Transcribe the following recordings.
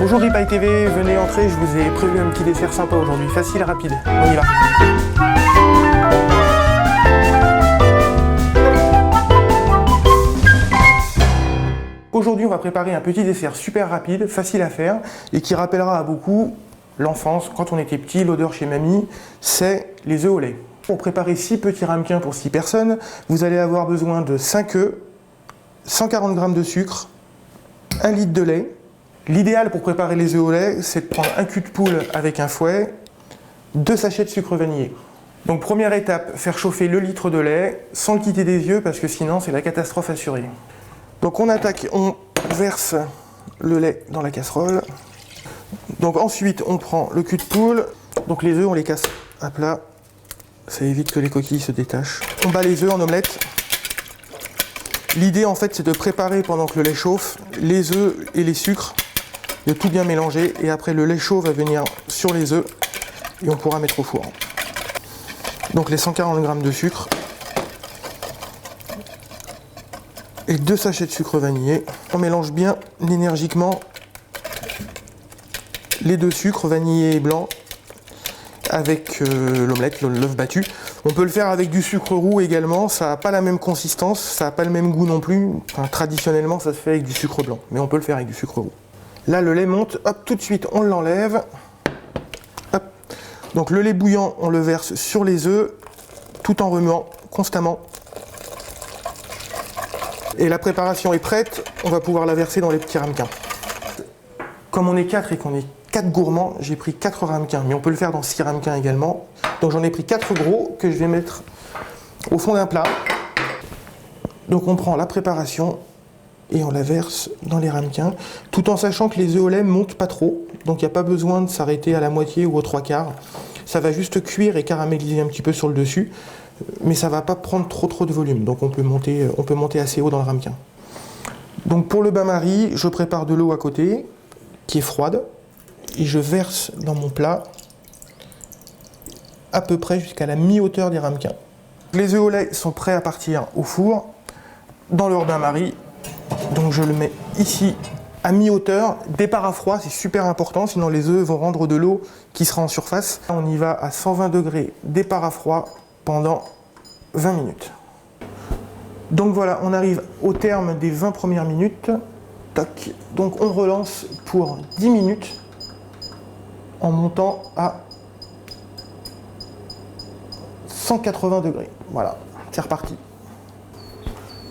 Bonjour Ripaille TV, venez entrer, je vous ai prévu un petit dessert sympa aujourd'hui, facile et rapide. On y va. Aujourd'hui, on va préparer un petit dessert super rapide, facile à faire et qui rappellera à beaucoup l'enfance. Quand on était petit, l'odeur chez mamie, c'est les œufs au lait. Pour préparer 6 petits ramequins pour 6 personnes, vous allez avoir besoin de 5 œufs, 140 g de sucre, 1 litre de lait. L'idéal pour préparer les œufs au lait, c'est de prendre un cul de poule avec un fouet, 2 sachets de sucre vanillé. Donc première étape, faire chauffer le litre de lait sans le quitter des yeux parce que sinon c'est la catastrophe assurée. Donc on attaque, on verse le lait dans la casserole. Donc ensuite on prend le cul de poule, donc les œufs on les casse à plat, ça évite que les coquilles se détachent. On bat les œufs en omelette. L'idée en fait c'est de préparer pendant que le lait chauffe les œufs et les sucres, de tout bien mélanger et après le lait chaud va venir sur les œufs et on pourra mettre au four. Donc les 140 g de sucre et 2 sachets de sucre vanillé. On mélange bien énergiquement les 2 sucres, vanillé et blanc, avec l'omelette, l'œuf battu. On peut le faire avec du sucre roux également, ça n'a pas la même consistance, ça n'a pas le même goût non plus. Enfin, traditionnellement, ça se fait avec du sucre blanc, mais on peut le faire avec du sucre roux. Là, le lait monte, hop, tout de suite, on l'enlève. Hop. Donc le lait bouillant, on le verse sur les œufs, tout en remuant constamment. Et la préparation est prête, on va pouvoir la verser dans les petits ramequins. Comme on est 4 et qu'on est 4 gourmands, j'ai pris 4 ramequins, mais on peut le faire dans 6 ramequins également. Donc j'en ai pris 4 gros que je vais mettre au fond d'un plat. Donc on prend la préparation et on la verse dans les ramequins, tout en sachant que les œufs au lait ne montent pas trop, donc il n'y a pas besoin de s'arrêter à la moitié ou aux 3/4. Ça va juste cuire et caraméliser un petit peu sur le dessus, mais ça ne va pas prendre trop de volume, donc on peut monter assez haut dans le ramequin. Donc pour le bain-marie, je prépare de l'eau à côté, qui est froide, et je verse dans mon plat à peu près jusqu'à la mi-hauteur des ramequins. Les œufs au lait sont prêts à partir au four, dans leur bain-marie, donc je le mets ici à mi-hauteur. Départ à froid, c'est super important, sinon les œufs vont rendre de l'eau qui sera en surface. On y va à 120 degrés, départ à froid, pendant 20 minutes. Donc voilà, on arrive au terme des 20 premières minutes. Tac. Donc on relance pour 10 minutes en montant à 180 degrés. Voilà, c'est reparti.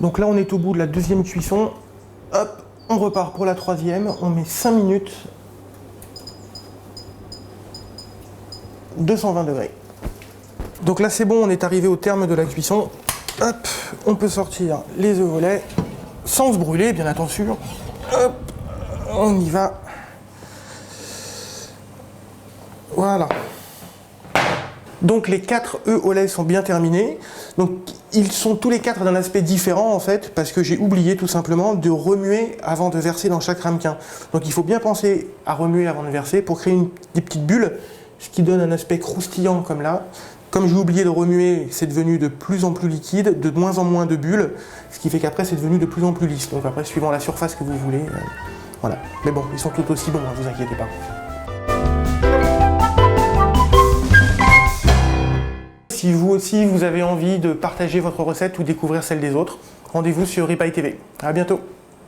Donc là on est au bout de la deuxième cuisson. Hop, on repart pour la troisième. On met 5 minutes, 220 degrés. Donc là c'est bon, on est arrivé au terme de la cuisson. Hop, on peut sortir les œufs au lait sans se brûler, bien attention. Hop, on y va. Voilà. Donc les 4 œufs au lait sont bien terminés. Donc ils sont tous les 4 d'un aspect différent en fait, parce que j'ai oublié tout simplement de remuer avant de verser dans chaque ramequin. Donc il faut bien penser à remuer avant de verser pour créer des petites bulles, ce qui donne un aspect croustillant comme là. Comme j'ai oublié de remuer, c'est devenu de plus en plus liquide, de moins en moins de bulles, ce qui fait qu'après c'est devenu de plus en plus lisse. Donc après, suivant la surface que vous voulez, voilà. Mais bon, ils sont tout aussi bons, ne vous inquiétez pas. Si vous aussi, vous avez envie de partager votre recette ou découvrir celle des autres, rendez-vous sur Ripaille TV. À bientôt.